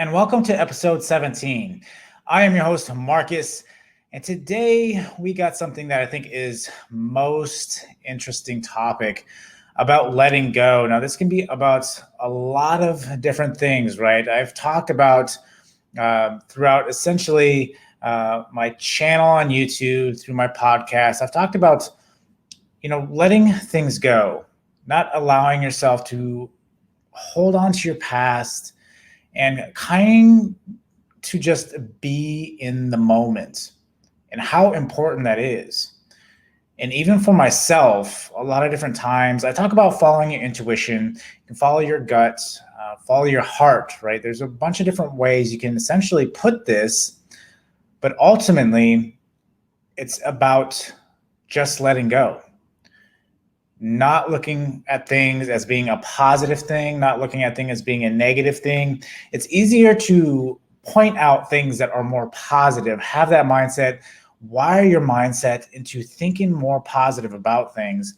and welcome to episode 17. I am your host, Marcus, and today we got something that I think is most interesting topic about letting go. Now, this can be about a lot of different things, right? I've talked about throughout essentially my channel on YouTube, through my podcast, I've talked about, letting things go, not allowing yourself to hold on to your past and kind to just be in the moment and how important that is. And even for myself, a lot of different times, I talk about following your intuition. You can follow your gut, follow your heart, right? There's a bunch of different ways you can essentially put this, but ultimately, it's about just letting go. Not looking at things as being a positive thing, not looking at things as being a negative thing. It's easier to point out things that are more positive, have that mindset, wire your mindset into thinking more positive about things.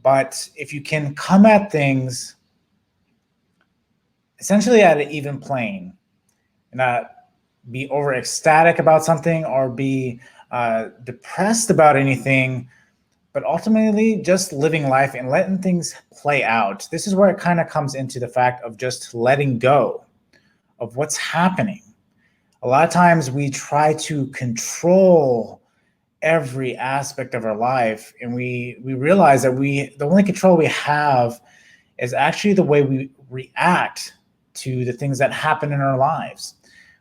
But if you can come at things essentially at an even plane, not be over ecstatic about something or be depressed about anything, but ultimately just living life and letting things play out. This is where it kind of comes into the fact of just letting go of what's happening. A lot of times we try to control every aspect of our life, and we realize that the only control we have is actually the way we react to the things that happen in our lives.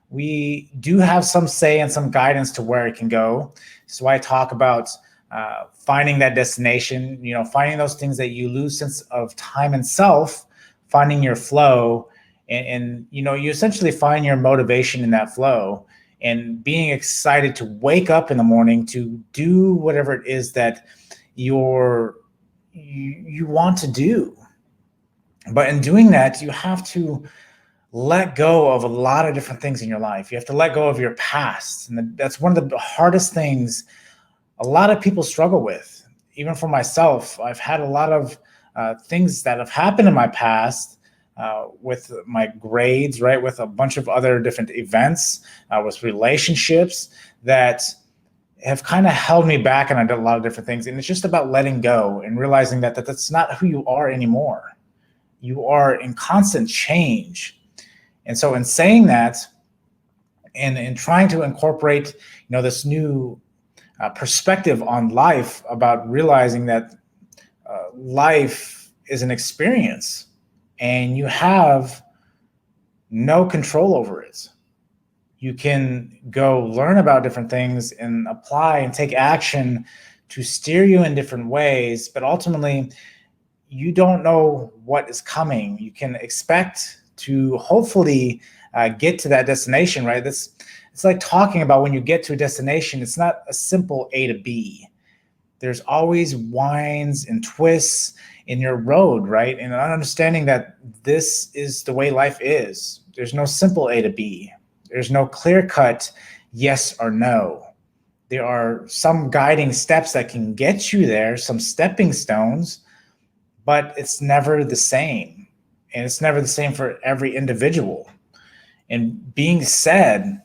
We do have some say and some guidance to where it can go. So I talk about finding that destination, finding those things that you lose sense of time and self, finding your flow, and you essentially find your motivation in that flow and being excited to wake up in the morning to do whatever it is that you want to do. But in doing that, you have to let go of a lot of different things in your life. You have to let go of your past, and that's one of the hardest things a lot of people struggle with. Even for myself, I've had a lot of things that have happened in my past with my grades, right? With a bunch of other different events, with relationships that have kind of held me back, and I did a lot of different things. And it's just about letting go and realizing that that's not who you are anymore. You are in constant change. And so in saying that, and in trying to incorporate, this new perspective on life, about realizing that life is an experience and you have no control over it. You can go learn about different things and apply and take action to steer you in different ways, but ultimately you don't know what is coming. You can expect to hopefully get to that destination, right? It's like talking about when you get to a destination, it's not a simple A to B. There's always winds and twists in your road, right? And understanding that this is the way life is. There's no simple A to B. There's no clear-cut yes or no. There are some guiding steps that can get you there, some stepping stones, but it's never the same. And it's never the same for every individual. And being said,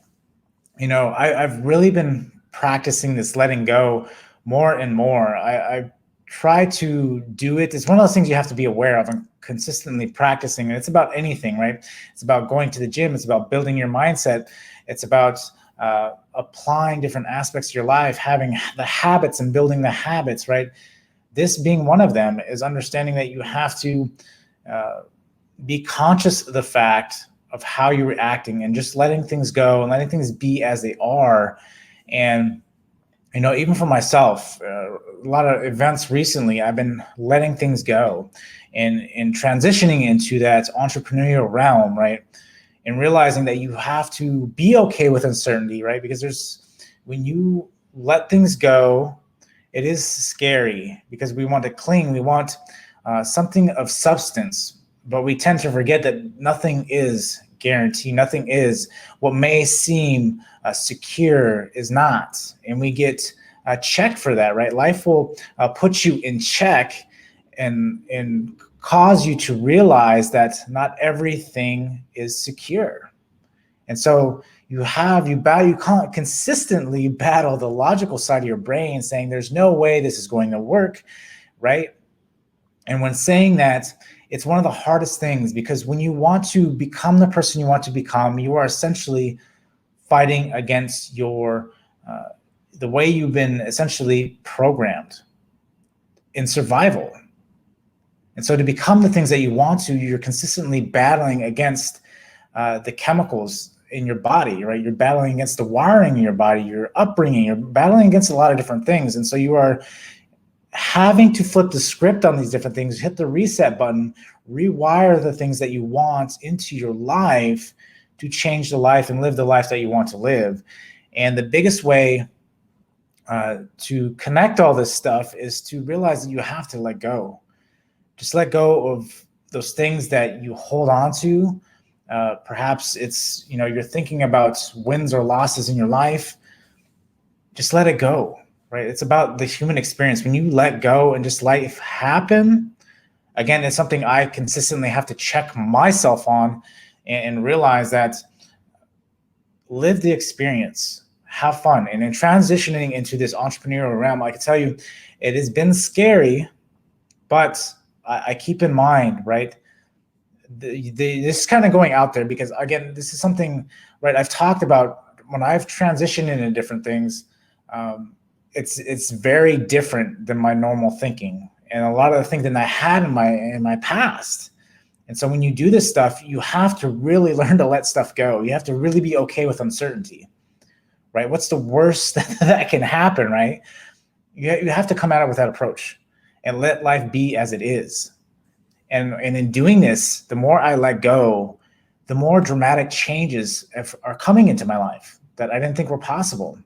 I've really been practicing this letting go more and more. I try to do it. It's one of those things you have to be aware of and consistently practicing. And it's about anything, right? It's about going to the gym. It's about building your mindset. It's about applying different aspects of your life, having the habits and building the habits, right? This being one of them is understanding that you have to be conscious of the fact of how you're reacting and just letting things go and letting things be as they are. And, even for myself, a lot of events recently, I've been letting things go and transitioning into that entrepreneurial realm, right? And realizing that you have to be okay with uncertainty, right? Because when you let things go, it is scary because we want to cling. We want something of substance. But we tend to forget that nothing is guaranteed. Nothing is what may seem secure is not. And we get checked for that, right? Life will put you in check and cause you to realize that not everything is secure. And so you consistently battle the logical side of your brain saying there's no way this is going to work, right? And when saying that, it's one of the hardest things, because when you want to become the person you want to become, you are essentially fighting against the way you've been essentially programmed in survival. And so to become the things that you want to, you're consistently battling against the chemicals in your body, right? You're battling against the wiring in your body, your upbringing, you're battling against a lot of different things. And so you are having to flip the script on these different things, hit the reset button, rewire the things that you want into your life to change the life and live the life that you want to live. And the biggest way to connect all this stuff is to realize that you have to let go. Just let go of those things that you hold on to. Perhaps it's, you're thinking about wins or losses in your life. Just let it go, right? It's about the human experience. When you let go and just life happen, again, it's something I consistently have to check myself on and realize that live the experience, have fun. And in transitioning into this entrepreneurial realm, I can tell you it has been scary, but I keep in mind, right? This is kind of going out there because, again, this is something, right, I've talked about when I've transitioned into different things. It's very different than my normal thinking and a lot of the things that I had in my past. And so when you do this stuff, you have to really learn to let stuff go. You have to really be okay with uncertainty, right? What's the worst that can happen, right? You have to come at it with that approach and let life be as it is. And in doing this, the more I let go, the more dramatic changes are coming into my life that I didn't think were possible.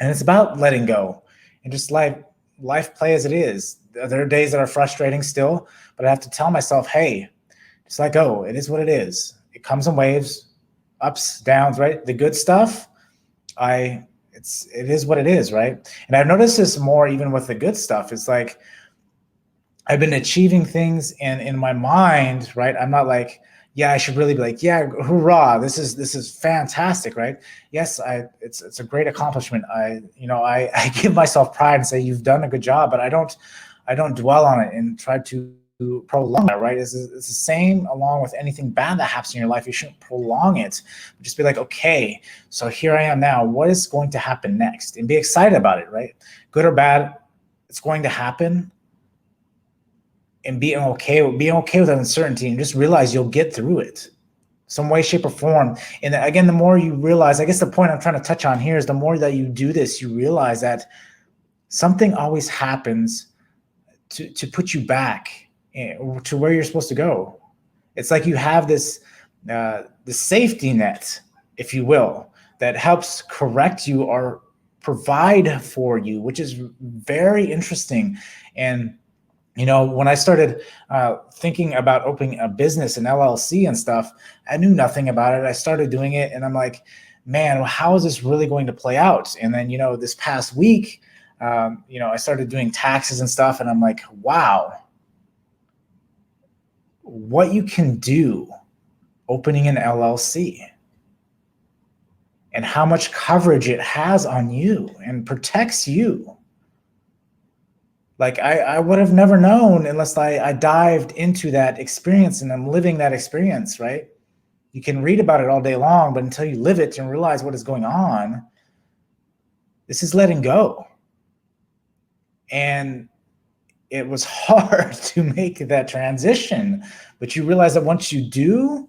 And it's about letting go and just life play as it is. There are days that are frustrating still, but I have to tell myself, hey, just let go. It is what it is. It comes in waves, ups, downs, right? The good stuff, it is what it is, right? And I've noticed this more even with the good stuff. It's like I've been achieving things in my mind, right? I'm not like, yeah, I should really be like, yeah, hoorah, this is fantastic, right? Yes, it's a great accomplishment. I give myself pride and say you've done a good job, but I don't dwell on it and try to prolong it, right? It's the same along with anything bad that happens in your life. You shouldn't prolong it. Just be like, okay, so here I am now. What is going to happen next? And be excited about it, right? Good or bad, it's going to happen. And being okay with uncertainty and just realize you'll get through it some way, shape, or form. And again, the more you realize, I guess the point I'm trying to touch on here is the more that you do this, you realize that something always happens to put you back to where you're supposed to go. It's like you have this the safety net, if you will, that helps correct you or provide for you, which is very interesting. And when I started thinking about opening a business, an LLC and stuff, I knew nothing about it. I started doing it and I'm like, man, how is this really going to play out? And then, this past week, I started doing taxes and stuff and I'm like, wow, what you can do opening an LLC and how much coverage it has on you and protects you. Like I would have never known unless I dived into that experience and I'm living that experience, right? You can read about it all day long, but until you live it and realize what is going on, this is letting go. And it was hard to make that transition, but you realize that once you do,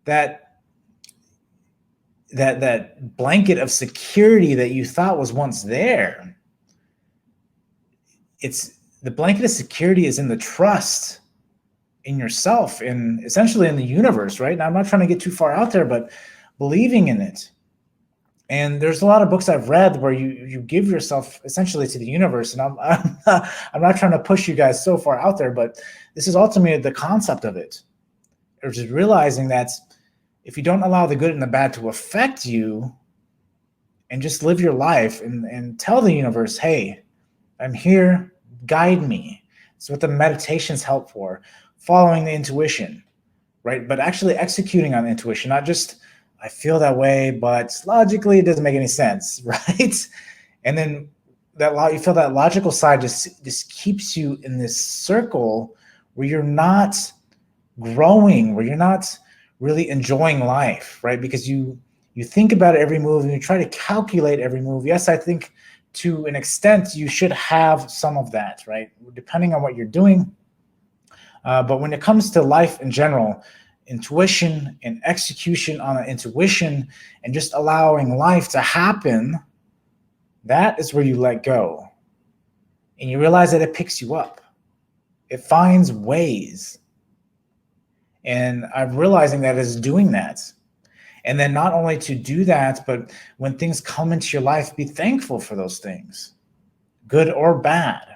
that blanket of security that you thought was once there, it's the blanket of security is in the trust in yourself and essentially in the universe, right? Now, I'm not trying to get too far out there, but believing in it. And there's a lot of books I've read where you give yourself essentially to the universe. And I'm not trying to push you guys so far out there, but this is ultimately the concept of it. Or just realizing that if you don't allow the good and the bad to affect you and just live your life and tell the universe, hey, I'm here, guide me. It's what the meditations help for, following the intuition, right? But actually executing on the intuition, not just I feel that way, but logically it doesn't make any sense, right? And then you feel that logical side just keeps you in this circle where you're not growing, where you're not really enjoying life, right? Because you think about every move and you try to calculate every move. Yes, I think to an extent you should have some of that, right? Depending on what you're doing. But when it comes to life in general, intuition and execution on intuition and just allowing life to happen, that is where you let go. And you realize that it picks you up. It finds ways. And I'm realizing that it's doing that. And then not only to do that, but when things come into your life, be thankful for those things, good or bad,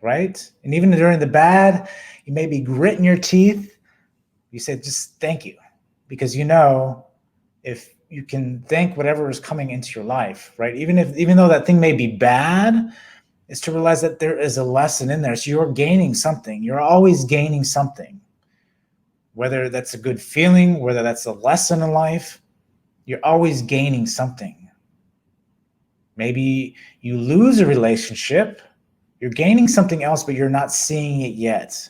right? And even during the bad, you may be gritting your teeth. You say, just thank you, because if you can thank whatever is coming into your life, right? Even though that thing may be bad, is to realize that there is a lesson in there. So you're gaining something. You're always gaining something. Whether that's a good feeling, whether that's a lesson in life, you're always gaining something. Maybe you lose a relationship, you're gaining something else, but you're not seeing it yet.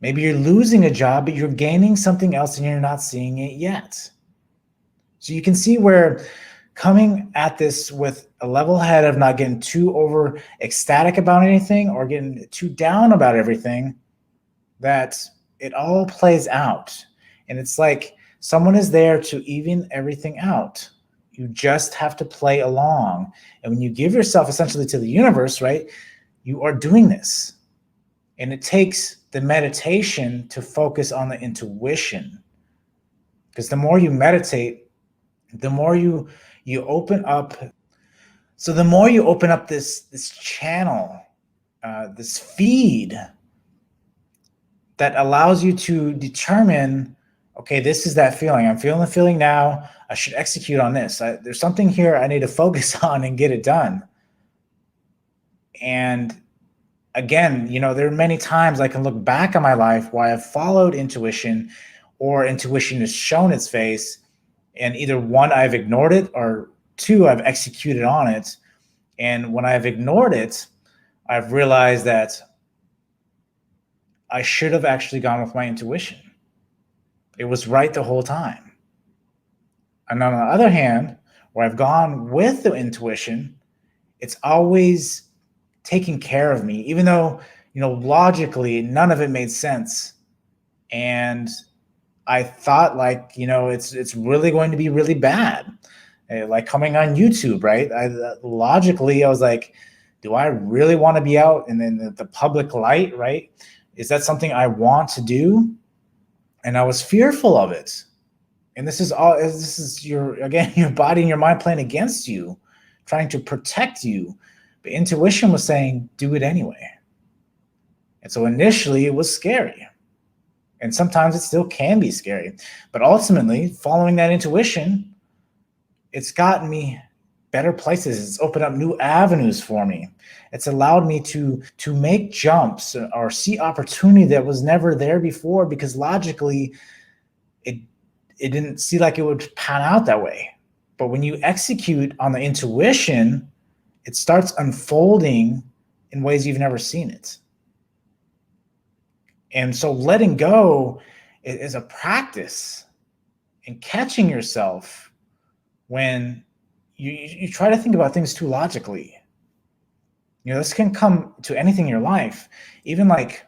Maybe you're losing a job, but you're gaining something else and you're not seeing it yet. So you can see where coming at this with a level head of not getting too over ecstatic about anything or getting too down about everything, that it all plays out. And it's like someone is there to even everything out. You just have to play along. And when you give yourself essentially to the universe, right, you are doing this. And it takes the meditation to focus on the intuition. Because the more you meditate, the more you open up. So the more you open up this channel, this feed that allows you to determine, okay, this is that feeling. I'm feeling the feeling now. I should execute on this. There's something here I need to focus on and get it done. And again, there are many times I can look back on my life where I've followed intuition, or intuition has shown its face, and either one, I've ignored it, or two, I've executed on it. And when I've ignored it, I've realized that I should have actually gone with my intuition. It was right the whole time. And on the other hand, where I've gone with the intuition, it's always taking care of me, even though, logically, none of it made sense. And I thought it's really going to be really bad. Like coming on YouTube, right? Logically, I was like, do I really want to be out in the public light, right? Is that something I want to do? And I was fearful of it. And this is your body and your mind playing against you, trying to protect you. But intuition was saying, do it anyway. And so initially it was scary. And sometimes it still can be scary. But ultimately, following that intuition, it's gotten me better places. It's opened up new avenues for me. It's allowed me to make jumps or see opportunity that was never there before, because logically it didn't see like it would pan out that way. But when you execute on the intuition, it starts unfolding in ways you've never seen it. And so letting go is a practice in catching yourself when you try to think about things too logically. This can come to anything in your life, even like,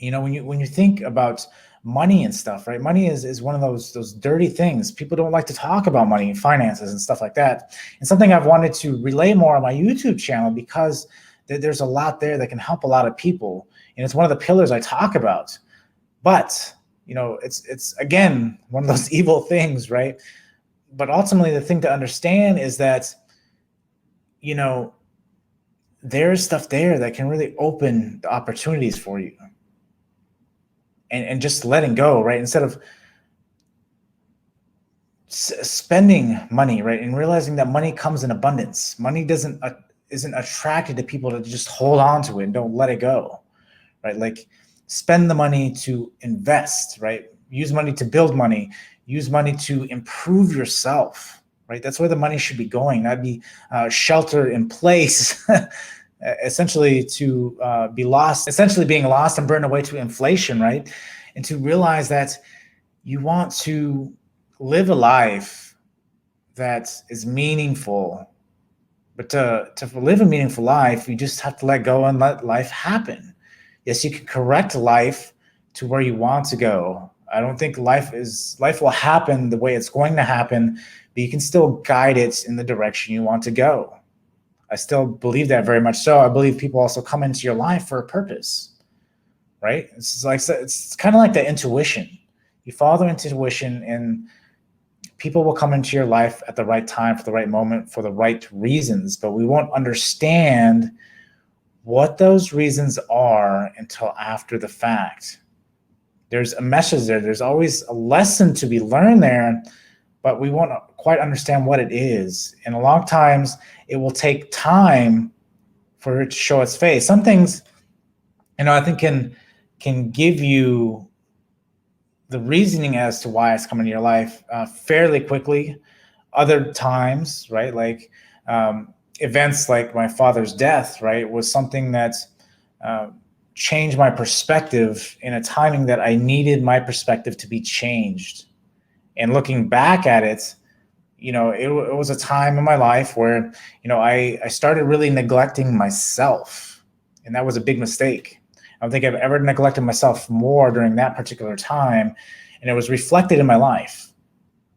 when you think about money and stuff, right? Money is one of those dirty things. People don't like to talk about money and finances and stuff like that. And something I've wanted to relay more on my YouTube channel, because there's a lot there that can help a lot of people. And it's one of the pillars I talk about. But, it's again, one of those evil things, right? But ultimately the thing to understand is that, there's stuff there that can really open the opportunities for you. And just letting go, right? Instead of spending money, right? And realizing that money comes in abundance. Money isn't attracted to people to just hold on to it and don't let it go, right? Like spend the money to invest, right? use money to build money, use money to improve yourself, right? That's where the money should be going. That'd be shelter in place, essentially to be lost, essentially being lost and burned away to inflation, right? And to realize that you want to live a life that is meaningful. But to live a meaningful life, you just have to let go and let life happen. Yes, you can correct life to where you want to go. I don't think life will happen the way it's going to happen, but you can still guide it in the direction you want to go. I still believe that very much so. I believe people also come into your life for a purpose, right? It's kind of like the intuition. You follow the intuition, and people will come into your life at the right time, for the right moment, for the right reasons, but we won't understand what those reasons are until after the fact. There's a message there. There's always a lesson to be learned there, but we won't quite understand what it is. And a lot of times it will take time for it to show its face. Some things, I think can give you the reasoning as to why it's coming into your life fairly quickly. Other times, right, like events like my father's death, right, was something that changed my perspective in a timing that I needed my perspective to be changed. And looking back at it, it was a time in my life where, I started really neglecting myself. And that was a big mistake. I don't think I've ever neglected myself more during that particular time. And it was reflected in my life.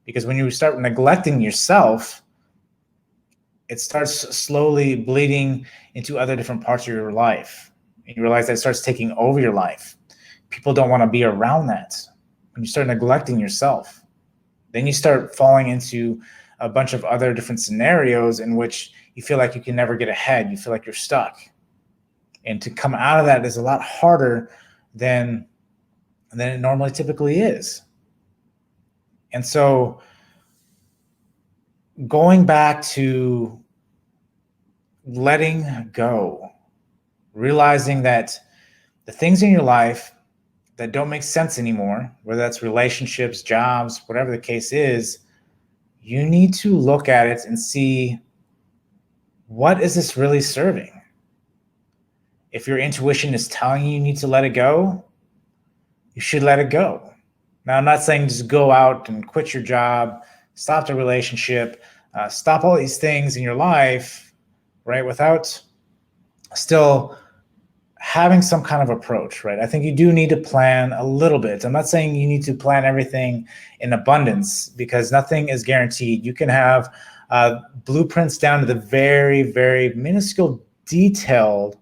Because when you start neglecting yourself, it starts slowly bleeding into other different parts of your life. And you realize that it starts taking over your life. People don't want to be around that. When you start neglecting yourself, then you start falling into a bunch of other different scenarios in which you feel like you can never get ahead. You feel like you're stuck. And to come out of that is a lot harder than it normally typically is. And so going back to letting go, realizing that the things in your life that don't make sense anymore, whether that's relationships, jobs, whatever the case is, you need to look at it and see, what is this really serving? If your intuition is telling you need to let it go, you should let it go. Now, I'm not saying just go out and quit your job, stop the relationship, stop all these things in your life, right, without still having some kind of approach, right? I think you do need to plan a little bit. I'm not saying you need to plan everything in abundance, because nothing is guaranteed. You can have blueprints down to the very, very minuscule detailed,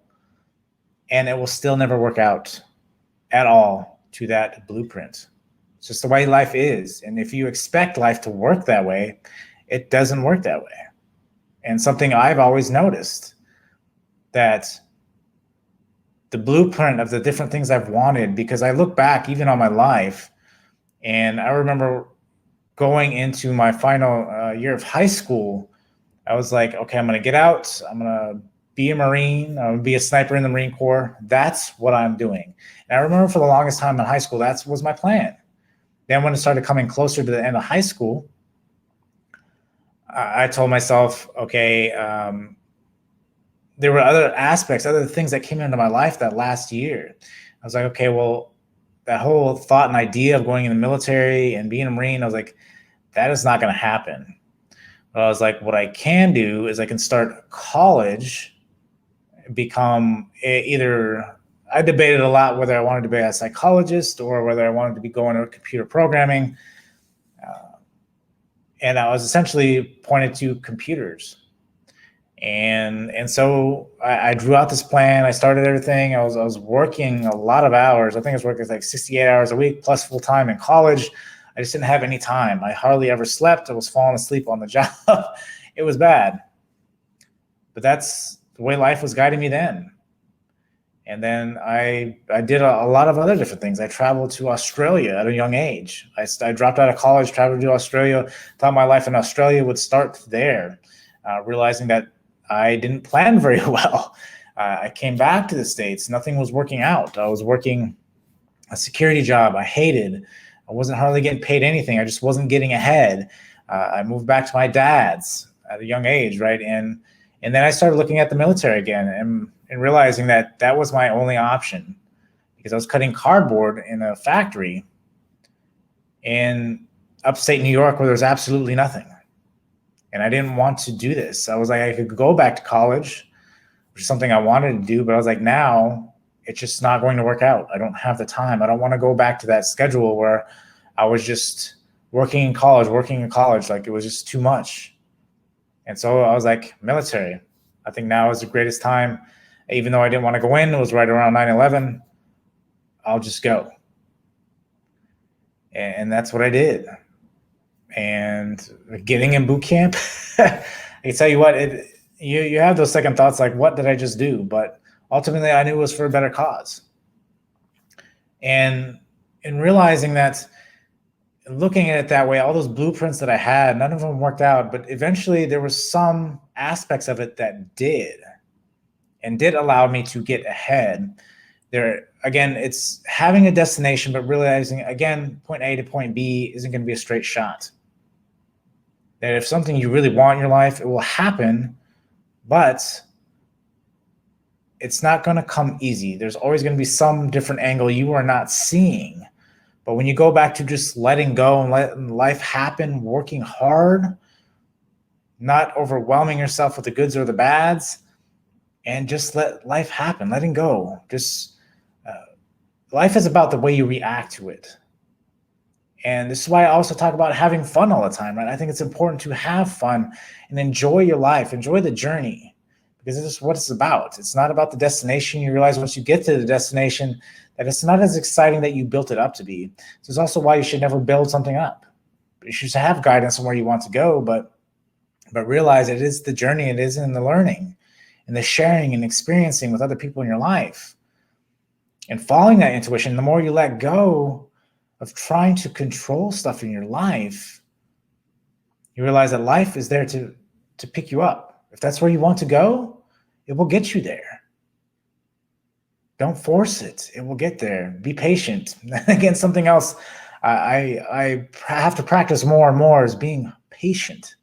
and it will still never work out at all to that blueprint. It's just the way life is. And if you expect life to work that way, it doesn't work that way. And something I've always noticed, that the blueprint of the different things I've wanted, because I look back even on my life, and I remember going into my final year of high school, I was like, okay, I'm going to get out. I'm going to be a Marine. I'm going to be a sniper in the Marine Corps. That's what I'm doing. And I remember for the longest time in high school, that was my plan. Then when it started coming closer to the end of high school, I told myself, okay, there were other aspects, other things that came into my life that last year. I was like, okay, well, that whole thought and idea of going in the military and being a Marine, I was like, that is not going to happen. But I was like, what I can do is I can start college, become I debated a lot whether I wanted to be a psychologist or whether I wanted to be going to computer programming. And I was essentially pointed to computers. And so I drew out this plan. I started everything. I was working a lot of hours. I think I was working like 68 hours a week plus full time in college. I just didn't have any time. I hardly ever slept. I was falling asleep on the job. It was bad. But that's the way life was guiding me then. And then I did a lot of other different things. I traveled to Australia at a young age. I dropped out of college, traveled to Australia, thought my life in Australia would start there, realizing that I didn't plan very well. I came back to the States. Nothing was working out. I was working a security job I hated. I wasn't hardly getting paid anything. I just wasn't getting ahead. I moved back to my dad's at a young age, right? And then I started looking at the military again and realizing that that was my only option, because I was cutting cardboard in a factory in upstate New York where there's absolutely nothing. And I didn't want to do this. I was like, I could go back to college, which is something I wanted to do, but I was like, now it's just not going to work out. I don't have the time. I don't want to go back to that schedule where I was just working in college. Like, it was just too much. And so I was like, military. I think now is the greatest time. Even though I didn't want to go in, it was right around 9/11. I'll just go. And that's what I did. And getting in boot camp, I can tell you what, you have those second thoughts, like, what did I just do? But ultimately, I knew it was for a better cause. And in realizing that, looking at it that way, all those blueprints that I had, none of them worked out, but eventually there were some aspects of it that did allow me to get ahead. There, again, it's having a destination, but realizing, again, point A to point B isn't going to be a straight shot. That if something you really want in your life, it will happen, but it's not going to come easy. There's always going to be some different angle you are not seeing. But when you go back to just letting go and letting life happen, working hard, not overwhelming yourself with the goods or the bads, and just let life happen, letting go. Just life is about the way you react to it. And this is why I also talk about having fun all the time, right? I think it's important to have fun and enjoy your life, enjoy the journey, because this is what it's about. It's not about the destination. You realize once you get to the destination that it's not as exciting that you built it up to be. So it's also why you should never build something up. You should have guidance on where you want to go, but realize it is the journey, it is in the learning and the sharing and experiencing with other people in your life. And following that intuition, the more you let go of trying to control stuff in your life, you realize that life is there to pick you up. If that's where you want to go, it will get you there. Don't force it. It will get there. Be patient. Again, something else I have to practice more and more is being patient.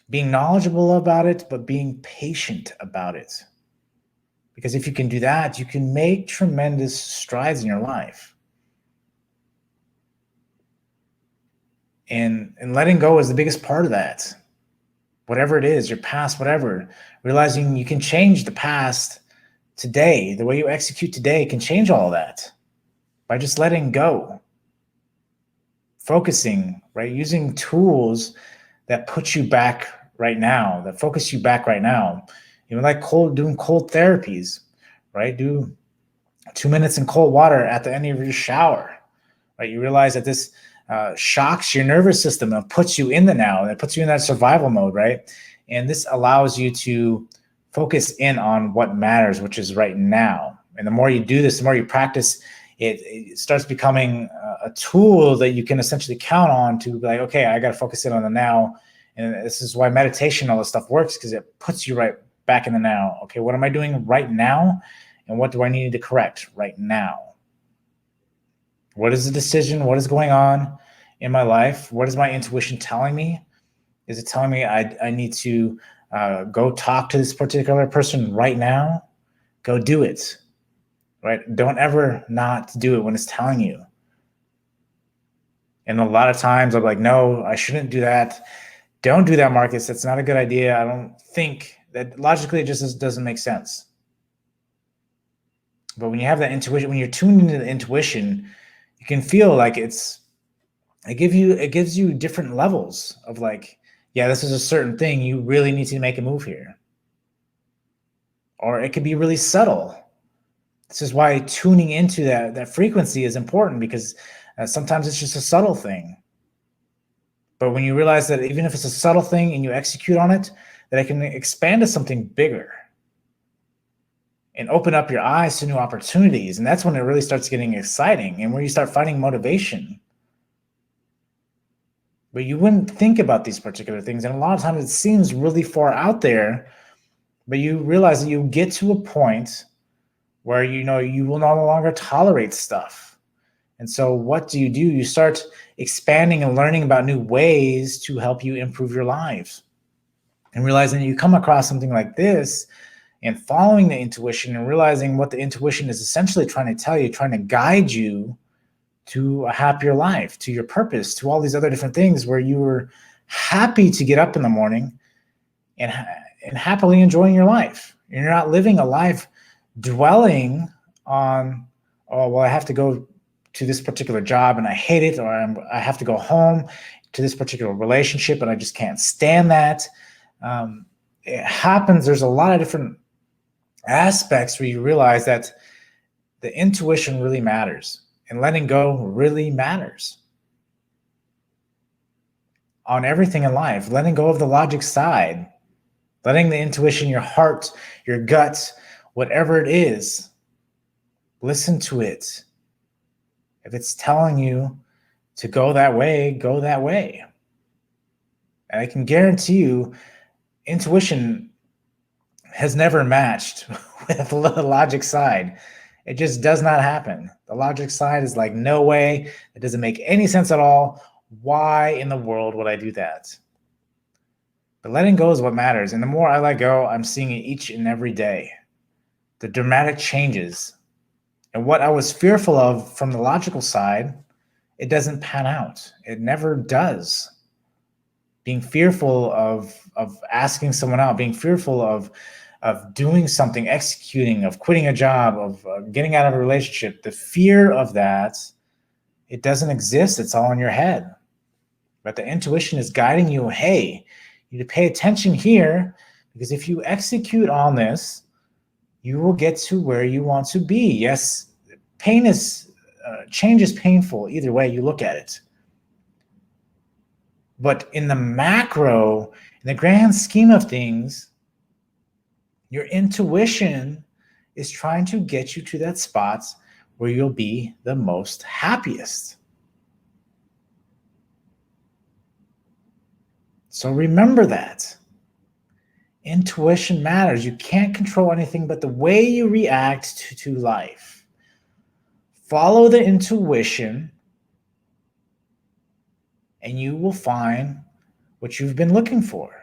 Being knowledgeable about it, but being patient about it. Because if you can do that, you can make tremendous strides in your life. And letting go is the biggest part of that. Whatever it is, your past, whatever, realizing you can change the past today. The way you execute today can change all of that by just letting go. Focusing, right? Using tools that put you back right now, that focus you back right now. Even like doing cold therapies, right? Do 2 minutes in cold water at the end of your shower, right? You realize that this shocks your nervous system and puts you in the now, and it puts you in that survival mode, right? And this allows you to focus in on what matters, which is right now. And the more you do this, the more you practice, it starts becoming a tool that you can essentially count on to be like, okay, I got to focus in on the now. And this is why meditation, all this stuff works, because it puts you right back in the now. Okay, what am I doing right now? And what do I need to correct right now? What is the decision? What is going on in my life? What is my intuition telling me? Is it telling me I need to go talk to this particular person right now? Go do it, right? Don't ever not do it when it's telling you. And a lot of times I'm like, no, I shouldn't do that. Don't do that, Marcus. That's not a good idea. I don't think that logically it just doesn't make sense. But when you have that intuition, when you're tuned into the intuition, you can feel like it gives you different levels of like, yeah, this is a certain thing. You really need to make a move here. Or it could be really subtle. This is why tuning into that frequency is important, because sometimes it's just a subtle thing. But when you realize that even if it's a subtle thing and you execute on it, that it can expand to something bigger and open up your eyes to new opportunities. And that's when it really starts getting exciting and where you start finding motivation. But you wouldn't think about these particular things. And a lot of times it seems really far out there, but you realize that you get to a point where you will no longer tolerate stuff. And so what do? You start expanding and learning about new ways to help you improve your lives. And realizing you come across something like this and following the intuition and realizing what the intuition is essentially trying to tell you, trying to guide you to a happier life, to your purpose, to all these other different things where you were happy to get up in the morning and happily enjoying your life. You're not living a life dwelling on, oh, well, I have to go to this particular job and I hate it, or I have to go home to this particular relationship and I just can't stand that. It happens. There's a lot of different aspects where you realize that the intuition really matters and letting go really matters on everything in life. Letting go of the logic side, letting the intuition, your heart, your gut, whatever it is, listen to it. If it's telling you to go that way, go that way. And I can guarantee you, intuition has never matched with the logic side. It just does not happen. The logic side is like, no way. It doesn't make any sense at all. Why in the world would I do that? But letting go is what matters. And the more I let go, I'm seeing it each and every day. The dramatic changes. And what I was fearful of from the logical side, it doesn't pan out. It never does. Being fearful of asking someone out, being fearful of doing something, executing, of quitting a job, of getting out of a relationship, the fear of that, it doesn't exist. It's all in your head. But the intuition is guiding you, hey, you need to pay attention here, because if you execute on this, you will get to where you want to be. Yes, change is painful either way you look at it. But in the macro, in the grand scheme of things, your intuition is trying to get you to that spot where you'll be the most happiest. So remember that. Intuition matters. You can't control anything but the way you react to life. Follow the intuition, and you will find what you've been looking for.